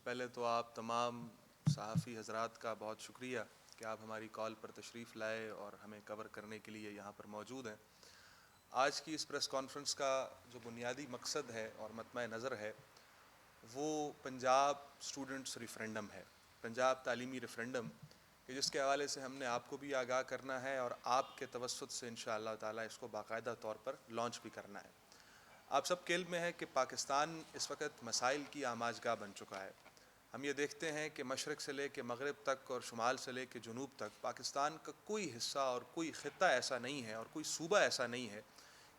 پہلے تو آپ تمام صحافی حضرات کا بہت شکریہ کہ آپ ہماری کال پر تشریف لائے اور ہمیں کور کرنے کے لیے یہاں پر موجود ہیں۔ آج کی اس پریس کانفرنس کا جو بنیادی مقصد ہے اور مطمع نظر ہے وہ پنجاب اسٹوڈنٹس ریفرینڈم ہے، پنجاب تعلیمی ریفرینڈم، کہ جس کے حوالے سے ہم نے آپ کو بھی آگاہ کرنا ہے اور آپ کے توسط سے انشاءاللہ تعالی اس کو باقاعدہ طور پر لانچ بھی کرنا ہے۔ آپ سب کے علم میں ہے کہ پاکستان اس وقت مسائل کی آماجگاہ بن چکا ہے۔ ہم یہ دیکھتے ہیں کہ مشرق سے لے کے مغرب تک اور شمال سے لے کے جنوب تک پاکستان کا کوئی حصہ اور کوئی خطہ ایسا نہیں ہے اور کوئی صوبہ ایسا نہیں ہے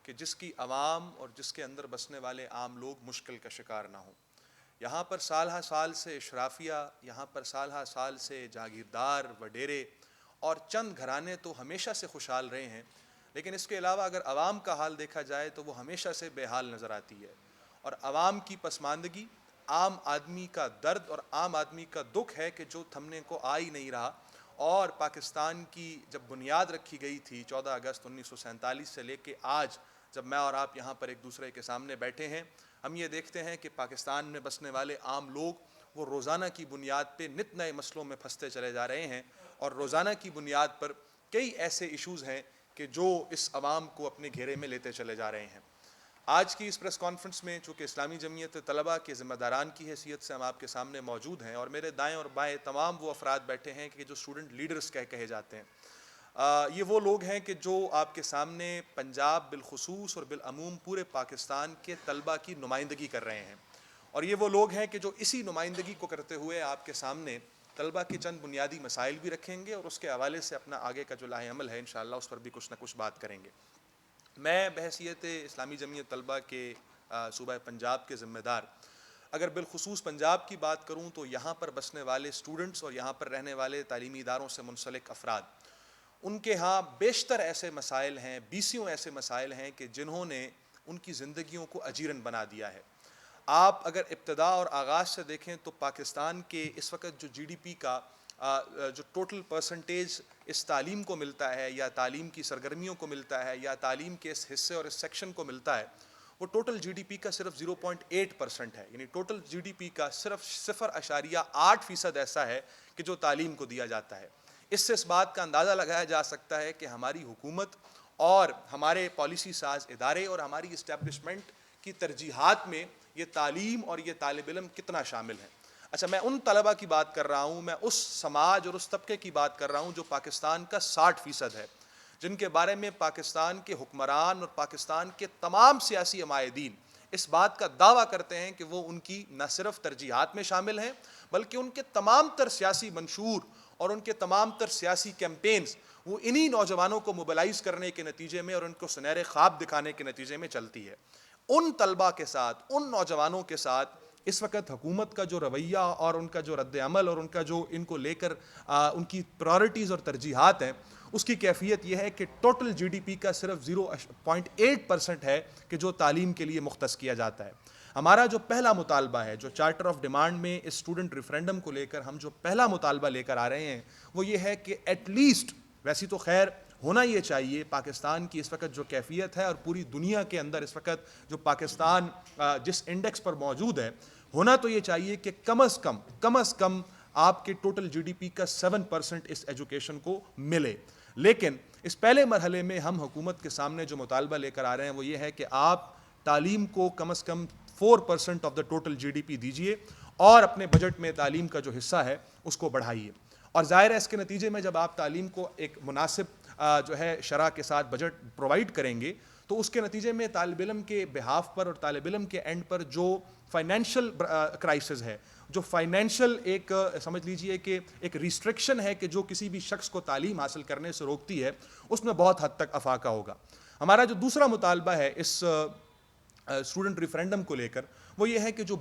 کہ جس کی عوام اور جس کے اندر بسنے والے عام لوگ مشکل کا شکار نہ ہوں۔ یہاں پر سال ہا سال سے اشرافیہ، یہاں پر سال ہا سال سے جاگیردار وڈیرے اور چند گھرانے تو ہمیشہ سے خوشحال رہے ہیں، لیکن اس کے علاوہ اگر عوام کا حال دیکھا جائے تو وہ ہمیشہ سے بے حال نظر آتی ہے، اور عوام کی پسماندگی، عام آدمی کا درد اور عام آدمی کا دکھ ہے کہ جو تھمنے کو آ ہی نہیں رہا۔ اور پاکستان کی جب بنیاد رکھی گئی تھی 14 اگست 1947 سے لے کے آج جب میں اور آپ یہاں پر ایک دوسرے کے سامنے بیٹھے ہیں، ہم یہ دیکھتے ہیں کہ پاکستان میں بسنے والے عام لوگ وہ روزانہ کی بنیاد پہ نت نئے مسئلوں میں پھنستے چلے جا رہے ہیں، اور روزانہ کی بنیاد پر کئی ایسے ایشوز ہیں کہ جو اس عوام کو اپنے گھیرے میں لیتے چلے جا رہے ہیں۔ آج کی اس پریس کانفرنس میں چونکہ اسلامی جمعیت طلباء کے ذمہ داران کی حیثیت سے ہم آپ کے سامنے موجود ہیں، اور میرے دائیں اور بائیں تمام وہ افراد بیٹھے ہیں کہ جو اسٹوڈنٹ لیڈرز کہے جاتے ہیں، یہ وہ لوگ ہیں کہ جو آپ کے سامنے پنجاب بالخصوص اور بالعموم پورے پاکستان کے طلباء کی نمائندگی کر رہے ہیں، اور یہ وہ لوگ ہیں کہ جو اسی نمائندگی کو کرتے ہوئے آپ کے سامنے طلباء کے چند بنیادی مسائل بھی رکھیں گے اور اس کے حوالے سے اپنا آگے کا جو لاہ عمل ہے انشاءاللہ اس پر بھی کچھ نہ کچھ بات کریں گے۔ میں بحیثیت اسلامی جمعیت طلباء کے صوبہ پنجاب کے ذمہ دار اگر بالخصوص پنجاب کی بات کروں تو یہاں پر بسنے والے اسٹوڈنٹس اور یہاں پر رہنے والے تعلیمی اداروں سے منسلک افراد، ان کے ہاں بیشتر ایسے مسائل ہیں، بیسیوں ایسے مسائل ہیں کہ جنہوں نے ان کی زندگیوں کو اجیرن بنا دیا ہے۔ آپ اگر ابتدا اور آغاز سے دیکھیں تو پاکستان کے اس وقت جو جی ڈی پی کا جو ٹوٹل پرسنٹیج اس تعلیم کو ملتا ہے یا تعلیم کی سرگرمیوں کو ملتا ہے یا تعلیم کے اس حصے اور اس سیکشن کو ملتا ہے، وہ ٹوٹل جی ڈی پی کا صرف 0.8% ہے، یعنی ٹوٹل جی ڈی پی کا صرف 0.8% ایسا ہے کہ جو تعلیم کو دیا جاتا ہے۔ اس سے اس بات کا اندازہ لگایا جا سکتا ہے کہ ہماری حکومت اور ہمارے پالیسی ساز ادارے اور ہماری اسٹیبلشمنٹ کی ترجیحات میں یہ تعلیم اور یہ طالب علم کتنا شامل ہے۔ اچھا، میں ان طلباء کی بات کر رہا ہوں، میں اس سماج اور اس طبقے کی بات کر رہا ہوں جو پاکستان کا 60% ہے، جن کے بارے میں پاکستان کے حکمران اور پاکستان کے تمام سیاسی عمائدین اس بات کا دعویٰ کرتے ہیں کہ وہ ان کی نہ صرف ترجیحات میں شامل ہیں بلکہ ان کے تمام تر سیاسی منشور اور ان کے تمام تر سیاسی کیمپینز وہ انہی نوجوانوں کو موبلائز کرنے کے نتیجے میں اور ان کو سنہرے خواب دکھانے کے نتیجے میں چلتی ہے۔ ان طلباء کے ساتھ، ان نوجوانوں کے ساتھ اس وقت حکومت کا جو رویہ اور ان کا جو رد عمل اور ان کا جو ان کو لے کر ان کی پرائرٹیز اور ترجیحات ہیں، اس کی کیفیت یہ ہے کہ ٹوٹل جی ڈی پی کا صرف 0.8% ہے کہ جو تعلیم کے لیے مختص کیا جاتا ہے۔ ہمارا جو پہلا مطالبہ ہے، جو چارٹر آف ڈیمانڈ میں اس اسٹوڈنٹ ریفرینڈم کو لے کر ہم جو پہلا مطالبہ لے کر آ رہے ہیں، وہ یہ ہے کہ ایٹ لیسٹ، ویسی تو خیر ہونا یہ چاہیے، پاکستان کی اس وقت جو کیفیت ہے اور پوری دنیا کے اندر اس وقت جو پاکستان جس انڈیکس پر موجود ہے، ہونا تو یہ چاہیے کہ کم از کم آپ کے ٹوٹل جی ڈی پی کا 7% اس ایجوکیشن کو ملے۔ لیکن اس پہلے مرحلے میں ہم حکومت کے سامنے جو مطالبہ لے کر آ رہے ہیں وہ یہ ہے کہ آپ تعلیم کو کم از کم 4% of the total G D P دیجئے اور اپنے بجٹ میں تعلیم کا جو حصہ ہے اس کو بڑھائیے۔ اور ظاہر ہے اس کے نتیجے میں جب آپ تعلیم کو ایک مناسب جو ہے شرح کے ساتھ بجٹ پرووائڈ کریں گے تو اس کے نتیجے میں طالب علم کے بہاف پر اور طالب علم کے اینڈ پر جو فائنینشیل کرائسس ہے، جو فائنینشیل ایک سمجھ لیجئے کہ ایک ریسٹرکشن ہے کہ جو کسی بھی شخص کو تعلیم حاصل کرنے سے روکتی ہے، اس میں بہت حد تک افاقہ ہوگا۔ ہمارا جو دوسرا مطالبہ ہے اس اسٹوڈنٹ ریفرینڈم کو لے کر وہ یہ ہے کہ جو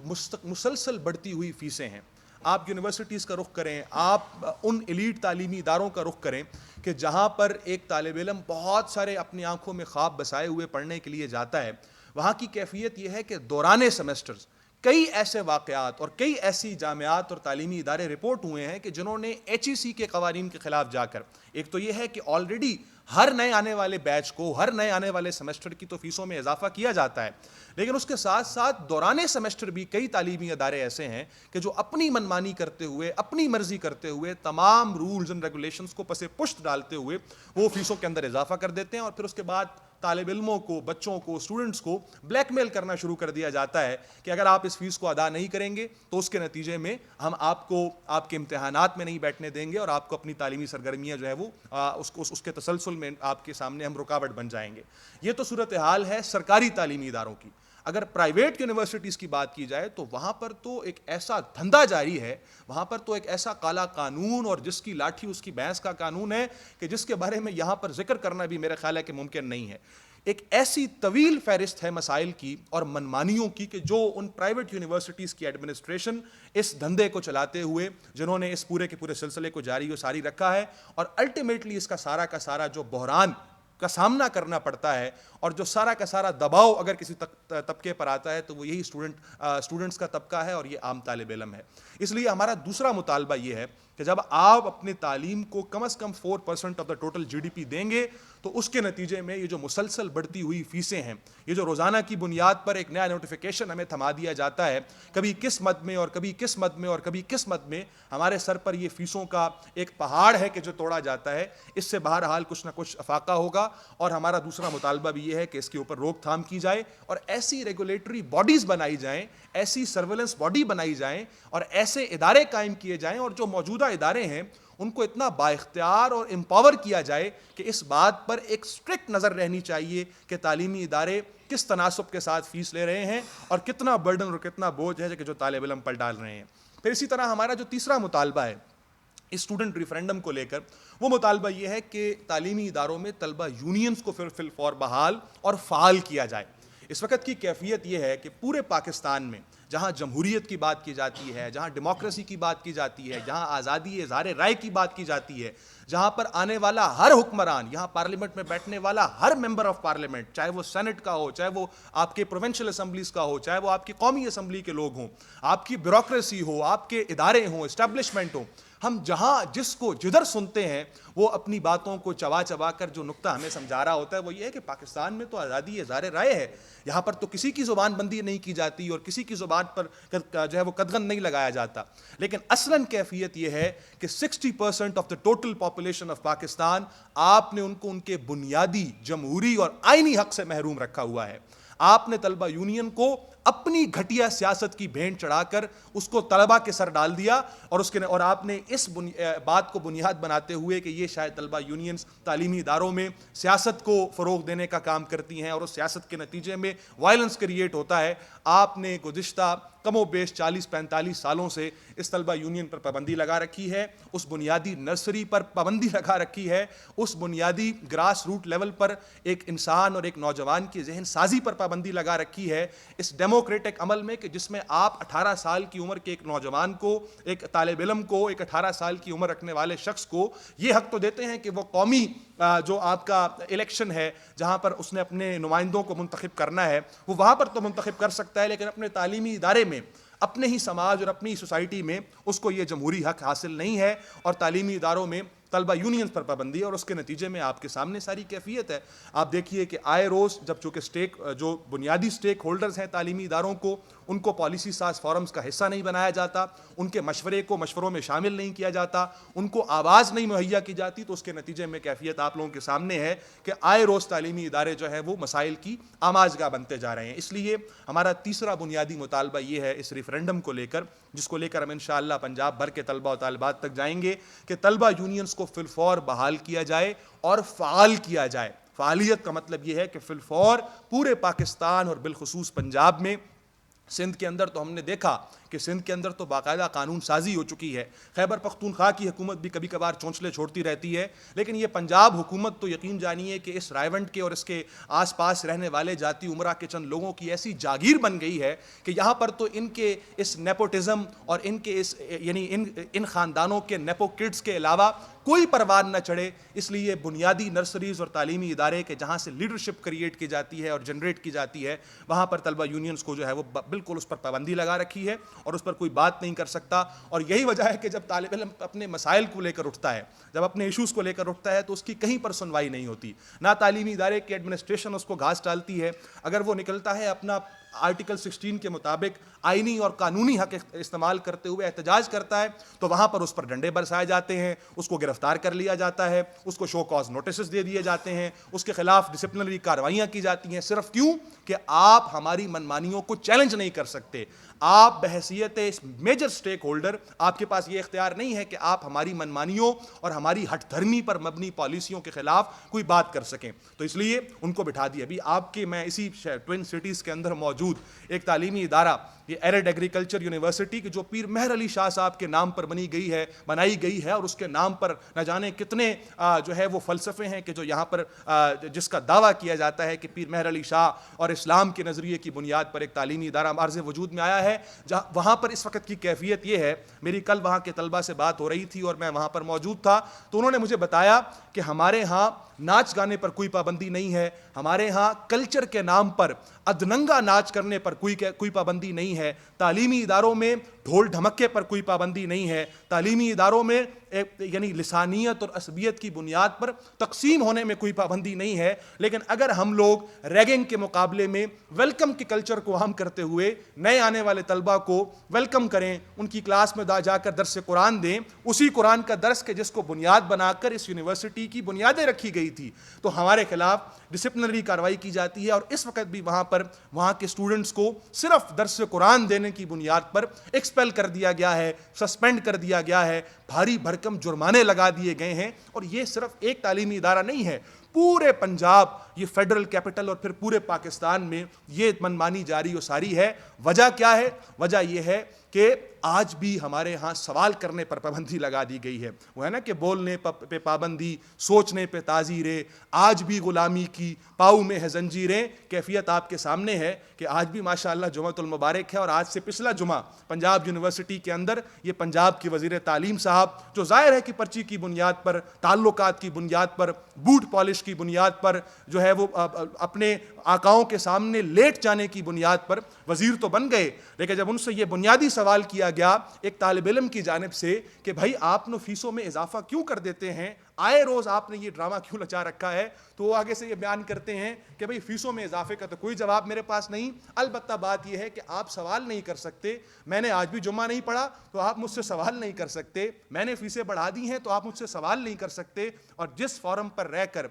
مسلسل بڑھتی ہوئی فیسیں ہیں، آپ یونیورسٹیز کا رخ کریں، آپ ان ایلیٹ تعلیمی اداروں کا رخ کریں کہ جہاں پر ایک طالب علم بہت سارے اپنی آنکھوں میں خواب بسائے ہوئے پڑھنے کے لیے جاتا ہے، وہاں کی کیفیت یہ ہے کہ دوران سیمسٹرز کئی ایسے واقعات اور کئی ایسی جامعات اور تعلیمی ادارے رپورٹ ہوئے ہیں کہ جنہوں نے ایچ ای سی کے قوانین کے خلاف جا کر، ایک تو یہ ہے کہ آلریڈی ہر نئے آنے والے بیچ کو، ہر نئے آنے والے سیمسٹر کی تو فیسوں میں اضافہ کیا جاتا ہے، لیکن اس کے ساتھ ساتھ دوران سیمسٹر بھی کئی تعلیمی ادارے ایسے ہیں کہ جو اپنی منمانی کرتے ہوئے، اپنی مرضی کرتے ہوئے، تمام رولز اینڈ ریگولیشنز کو پس پشت ڈالتے ہوئے وہ فیسوں کے اندر اضافہ کر دیتے ہیں، اور پھر اس کے بعد طالب علموں کو، بچوں کو، اسٹوڈنٹس کو بلیک میل کرنا شروع کر دیا جاتا ہے کہ اگر آپ اس فیس کو ادا نہیں کریں گے تو اس کے نتیجے میں ہم آپ کو آپ کے امتحانات میں نہیں بیٹھنے دیں گے، اور آپ کو اپنی تعلیمی سرگرمیاں جو ہے وہ اس کے تسلسل میں آپ کے سامنے ہم رکاوٹ بن جائیں گے۔ یہ تو صورتحال ہے سرکاری تعلیمی اداروں کی۔ اگر پرائیویٹ یونیورسٹیز کی بات کی جائے تو وہاں پر تو ایک ایسا دھندا جاری ہے، وہاں پر تو ایک ایسا کالا قانون اور جس کی لاٹھی اس کی بھینس کا قانون ہے کہ جس کے بارے میں یہاں پر ذکر کرنا بھی میرے خیال ہے کہ ممکن نہیں ہے۔ ایک ایسی طویل فہرست ہے مسائل کی اور منمانیوں کی کہ جو ان پرائیویٹ یونیورسٹیز کی ایڈمنسٹریشن اس دھندے کو چلاتے ہوئے، جنہوں نے اس پورے کے پورے سلسلے کو جاری و ساری رکھا ہے، اور الٹیمیٹلی اس کا سارا جو بحران کا سامنا کرنا پڑتا ہے اور جو سارا کا سارا دباؤ اگر کسی طبقے پر آتا ہے تو وہ یہی اسٹوڈنٹس کا طبقہ ہے اور یہ عام طالب علم ہے۔ اس لیے ہمارا دوسرا مطالبہ یہ ہے کہ جب آپ اپنی تعلیم کو کم از کم 4% of the total G D P دیں گے تو اس کے نتیجے میں یہ جو مسلسل بڑھتی ہوئی فیسیں ہیں، یہ جو روزانہ کی بنیاد پر ایک نیا نوٹیفیکیشن ہمیں تھما دیا جاتا ہے، کبھی کس مد میں اور کبھی کس مد میں اور کبھی کس مد میں، ہمارے سر پر یہ فیسوں کا ایک پہاڑ ہے کہ جو توڑا جاتا ہے، اس سے بہرحال کچھ نہ کچھ افاقہ ہوگا۔ اور ہمارا دوسرا مطالبہ بھی یہ ہے کہ اس کے اوپر روک تھام کی جائے اور ایسی ریگولیٹری باڈیز بنائی جائیں، ایسی سرویلنس باڈی بنائی جائیں اور ایسے ادارے قائم کیے جائیں، اور جو موجودہ ادارے ہیں ان کو اتنا بااختیار اور امپاور کیا جائے کہ اس بات پر ایک سٹرکٹ نظر رہنی چاہیے کہ تعلیمی ادارے کس تناسب کے ساتھ فیس لے رہے ہیں اور کتنا برڈن اور کتنا بوجھ ہے کہ جو طالب علم پر ڈال رہے ہیں۔ پھر اسی طرح ہمارا جو تیسرا مطالبہ ہے اسٹوڈنٹ ریفرینڈم کو لے کر، وہ مطالبہ یہ ہے کہ تعلیمی اداروں میں طلبہ یونینز کو فی الفور بحال اور فعال کیا جائے۔ اس وقت کی کیفیت یہ ہے کہ پورے پاکستان میں جہاں جمہوریت کی بات کی جاتی ہے، جہاں ڈیموکریسی کی بات کی جاتی ہے، جہاں آزادی اظہار رائے کی بات کی جاتی ہے، جہاں پر آنے والا ہر حکمران، یہاں پارلیمنٹ میں بیٹھنے والا ہر ممبر آف پارلیمنٹ، چاہے وہ سینٹ کا ہو، چاہے وہ آپ کے پروونشل اسمبلیز کا ہو، چاہے وہ آپ کی قومی اسمبلی کے لوگ ہوں، آپ کی بیوروکریسی ہو، آپ کے ادارے ہوں، اسٹیبلشمنٹ ہوں، ہم جہاں جس کو جدھر سنتے ہیں وہ اپنی باتوں کو چبا چبا کر جو نقطہ ہمیں سمجھا رہا ہوتا ہے وہ یہ ہے کہ پاکستان میں تو آزادی اظہار رائے ہے، یہاں پر تو کسی کی زبان بندی نہیں کی جاتی اور کسی کی زبان پر جو ہے وہ قدغن نہیں لگایا جاتا۔ لیکن اصلاً کیفیت یہ ہے کہ 60% of the total population of Pakistan, آپ نے ان کو ان کے بنیادی جمہوری اور آئینی حق سے محروم رکھا ہوا ہے۔ آپ نے طلبہ یونین کو اپنی گھٹیا سیاست کی بھینٹ چڑھا کر اس کو طلبہ کے سر ڈال دیا، اور آپ نے اس بات کو بنیاد بناتے ہوئے کہ یہ شاید طلبہ یونینز تعلیمی اداروں میں سیاست کو فروغ دینے کا کام کرتی ہیں اور اس سیاست کے نتیجے میں وائلنس کریٹ ہوتا ہے، آپ نے گزشتہ کم و بیش 40-45 سالوں سے اس طلبہ یونین پر پابندی لگا رکھی ہے، اس بنیادی نرسری پر پابندی لگا رکھی ہے، اس بنیادی گراس روٹ لیول پر ایک انسان اور ایک نوجوان کی ذہن سازی پر پابندی لگا رکھی ہے، اس ڈیموکریٹک عمل میں کہ جس میں آپ 18 سال کی عمر کے ایک نوجوان کو، ایک طالب علم کو، ایک 18 سال کی عمر رکھنے والے شخص کو یہ حق تو دیتے ہیں کہ وہ قومی جو آپ کا الیکشن ہے جہاں پر اس نے اپنے نمائندوں کو منتخب کرنا ہے وہ وہاں پر تو منتخب کر سکتا ہے، لیکن اپنے تعلیمی ادارے میں، اپنے ہی سماج اور اپنی سوسائٹی میں اس کو یہ جمہوری حق حاصل نہیں ہے، اور تعلیمی اداروں میں طلبہ یونینز پر پابندی ہے، اور اس کے نتیجے میں آپ کے سامنے ساری کیفیت ہے۔ آپ دیکھیے کہ آئے روز جب چونکہ جو بنیادی سٹیک ہولڈرز ہیں تعلیمی اداروں کو، ان کو پالیسی ساز فورمز کا حصہ نہیں بنایا جاتا، ان کے مشوروں میں شامل نہیں کیا جاتا، ان کو آواز نہیں مہیا کی جاتی، تو اس کے نتیجے میں کیفیت آپ لوگوں کے سامنے ہے کہ آئے روز تعلیمی ادارے جو ہے وہ مسائل کی آماجگاہ بنتے جا رہے ہیں۔ اس لیے ہمارا تیسرا بنیادی مطالبہ یہ ہے اس ریفرینڈم کو لے کر، جس کو لے کر ہم انشاءاللہ پنجاب بھر کے طلبہ و طالبات تک جائیں گے، کہ طلبہ یونینز کو فی الفور بحال کیا جائے اور فعال کیا جائے۔ فعالیت کا مطلب یہ ہے کہ فی الفور پورے پاکستان اور بالخصوص پنجاب میں، سندھ کے اندر تو ہم نے دیکھا کہ سندھ کے اندر تو باقاعدہ قانون سازی ہو چکی ہے، خیبر پختونخوا کی حکومت بھی کبھی کبھار چونچلے چھوڑتی رہتی ہے، لیکن یہ پنجاب حکومت تو یقین جانیے کہ اس رائیونٹ کے اور اس کے آس پاس رہنے والے جاتی عمرہ کے چند لوگوں کی ایسی جاگیر بن گئی ہے کہ یہاں پر تو ان کے اس نیپوٹزم اور ان کے اس یعنی ان خاندانوں کے نیپو کڈز کے علاوہ کوئی پرواہ نہ چڑھے. اس لیے بنیادی نرسریز اور تعلیمی ادارے کے جہاں سے لیڈرشپ کریٹ کی جاتی ہے اور جنریٹ کی جاتی ہے، وہاں پر طلبہ یونینز کو جو ہے وہ بالکل اس پر پابندی لگا رکھی ہے اور اس پر کوئی بات نہیں کر سکتا. اور یہی وجہ ہے کہ جب طالب علم اپنے مسائل کو لے کر اٹھتا ہے، جب اپنے ایشوز کو لے کر اٹھتا ہے، تو اس کی کہیں پر سنوائی نہیں ہوتی. نہ تعلیمی ادارے کی ایڈمنسٹریشن اس کو گھاس ڈالتی ہے. اگر وہ نکلتا ہے اپنا آرٹیکل 16 کے مطابق آئینی اور قانونی حق استعمال کرتے ہوئے احتجاج کرتا ہے، تو وہاں پر اس پر ڈنڈے برسائے جاتے ہیں، اس کو گرفتار کر لیا جاتا ہے، اس کو شو کاز نوٹسز دے دیے جاتے ہیں، اس کے خلاف ڈسپلنری کارروائیاں کی جاتی ہیں، صرف کیوں کہ آپ ہماری منمانیوں کو چیلنج نہیں کر سکتے. آپ بحیثیت اس میجر سٹیک ہولڈر، آپ کے پاس یہ اختیار نہیں ہے کہ آپ ہماری منمانیوں اور ہماری ہٹ دھرمی پر مبنی پالیسیوں کے خلاف کوئی بات کر سکیں. تو اس لیے ان کو بٹھا دیا. ابھی آپ کے میں اسی ٹوئن سٹیز کے اندر موجود ایک تعلیمی ادارہ، یہ ایرڈ ایگریکلچر یونیورسٹی کی جو پیر مہر علی شاہ صاحب کے نام پر بنائی گئی ہے، اور اس کے نام پر نہ جانے کتنے جو ہے وہ فلسفے ہیں کہ جو یہاں پر جس کا دعویٰ کیا جاتا ہے کہ پیر مہر علی شاہ اور اسلام کے نظریے کی بنیاد پر ایک تعلیمی ادارہ عرض وجود میں آیا ہے. وہاں پر اس وقت کی کیفیت یہ ہے، میری کل وہاں کے طلبہ سے بات ہو رہی تھی اور میں وہاں پر موجود تھا، تو انہوں نے مجھے بتایا کہ ہمارے ہاں ناچ گانے پر کوئی پابندی نہیں ہے، ہمارے ہاں کلچر کے نام پر ادننگا ناچ کرنے پر کوئی پابندی نہیں ہے، تعلیمی اداروں میں ڈھول ڈھمکے پر کوئی پابندی نہیں ہے، تعلیمی اداروں میں یعنی لسانیت اور عصبیت کی بنیاد پر تقسیم ہونے میں کوئی پابندی نہیں ہے. لیکن اگر ہم لوگ ریگنگ کے مقابلے میں ویلکم کے کلچر کو عام کرتے ہوئے نئے آنے والے طلبہ کو ویلکم کریں، ان کی کلاس میں جا کر درس قرآن دیں، اسی قرآن کا درس کے جس کو بنیاد بنا کر اس یونیورسٹی کی بنیادیں رکھی گئی تھی، تو ہمارے خلاف ڈسپلنری کارروائی کی جاتی ہے. اور اس وقت بھی وہاں کے اسٹوڈنٹس کو صرف درس قرآن دینے کی بنیاد پر ایکسپیل کر دیا گیا ہے، سسپینڈ کر دیا گیا ہے، بھاری بھرکم جرمانے لگا دیے گئے ہیں. اور یہ صرف ایک تعلیمی ادارہ نہیں ہے، پورے پنجاب، یہ فیڈرل کیپٹل اور پھر پورے پاکستان میں یہ منمانی جاری و ساری ہے. وجہ کیا ہے؟ وجہ یہ ہے کہ آج بھی ہمارے ہاں سوال کرنے پر پابندی لگا دی گئی ہے. وہ ہے نا کہ بولنے پہ پابندی، سوچنے پہ تعزیریں، آج بھی غلامی کی پاؤں میں ہے زنجیریں. کیفیت آپ کے سامنے ہے کہ آج بھی ماشاءاللہ جمعۃ المبارک ہے، اور آج سے پچھلا جمعہ پنجاب یونیورسٹی کے اندر یہ پنجاب کے وزیر تعلیم صاحب، جو ظاہر ہے کہ پرچی کی بنیاد پر، تعلقات کی بنیاد پر، بوٹ پالش کی بنیاد پر جو ہے وہ اپنے آقاؤں کے سامنے لیٹ جانے کی بنیاد پر وزیر تو بن گئے، لیکن جب ان سے یہ بنیادی سوال کیا گیا ایک طالب علم کی جانب سے کہ بھائی آپ نے فیسوں میں اضافہ کیوں کر دیتے ہیں، آئے روز آپ نے یہ ڈرامہ کیوں لچا رکھا ہے، تو وہ آگے سے یہ بیان کرتے ہیں کہ بھئی فیسوں میں اضافے کا تو کوئی جواب میرے پاس نہیں، البتہ بات یہ ہے کہ آپ سوال نہیں کر سکتے. میں نے آج بھی جمعہ نہیں پڑھا تو آپ مجھ سے سوال نہیں کر سکتے، میں نے فیسیں بڑھا دی ہیں تو آپ مجھ سے سوال نہیں کر سکتے. اور جس فورم پر رہ کر